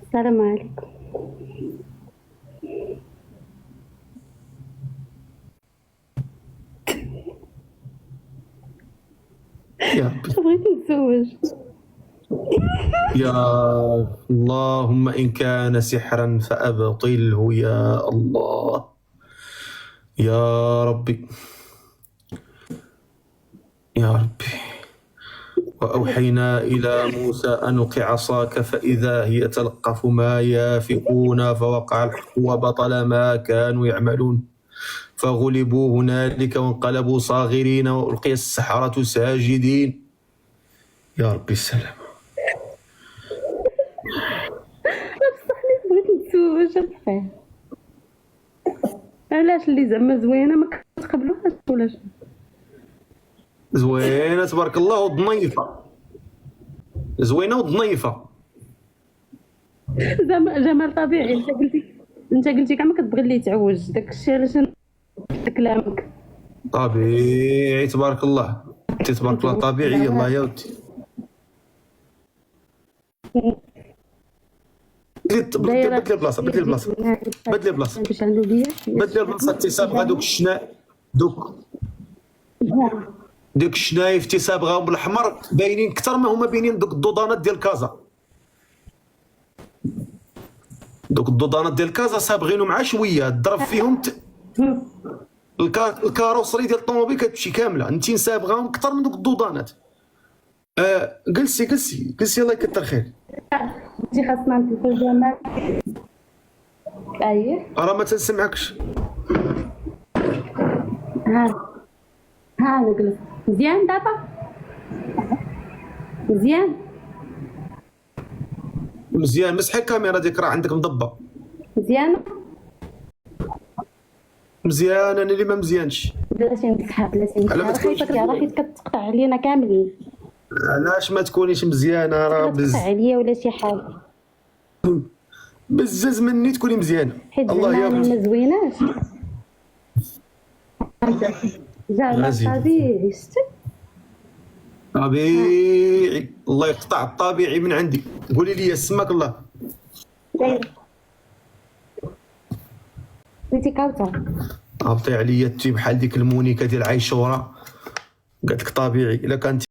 السلام عليكم. يا ربي بغيت نتزوج. يا اللهم إن كان سحرا فأبطله يا الله يا ربي يا ربي. وأوحينا إلى موسى أن ألق عصاك فإذا هي تلقف ما يافكون فوقع الحق وبطل ما كانوا يعملون فغلبوا هنالك وانقلبوا صاغرين وألقي السحرة ساجدين. يا ربي السلام. بغيت نتزوج الخير. علاش اللي زعما زوينه ما كتقبلوهاش ولا شنو؟ زوينه تبارك الله وضنيفه، زوينه وضنيفه. زعما جمال طبيعي. انت قلتي كاع ما كتبغي اللي يتعوج، داك الشيء علاش كلامك طبيعي تبارك الله، انت تبارك الله طبيعي. الله يا ودي بدل بلاصه بدل بلاصه بدل بلاصه بدل بلاصه اكتساب دوك الشناء دوك الشنايف تيصابغاهم بالاحمر باينين اكثر ما هما باينين دوك الدودانات ديال كازا. دوك الدودانات ديال كازا صابغينهم مع شويه ضرب فيهم الكاروسري ديال الطوموبيل كتمشي كامله، انت صابغاهم اكثر من دوك الدودانات. جلسي الله يكثر خير. انت خاصنا نشوفوا جمال. اييه راه ما تنسمعكش. ها نجلس مزيان دابا. مزيان مسحي الكاميرا ديك راه عندك مضبه. مزيان انا اللي ما مزيانش. بلاتي نمسحها راه حيت كتقطع علينا كاملين. علاش ما تكونيش مزيانه؟ راه كتقطع عليا ولا شي حاجه. بزز مني تكوني مزيانه. الله يا ودي ما زويناش. زعما طبيعي طبيعي. الله يقطع الطبيعي من عندي. قولي لي سماك الله. بغيتي كاوطه هبطي عليا انت بحال ديك المونيكا ديال عايشوره قالت لك طبيعي. الا كانت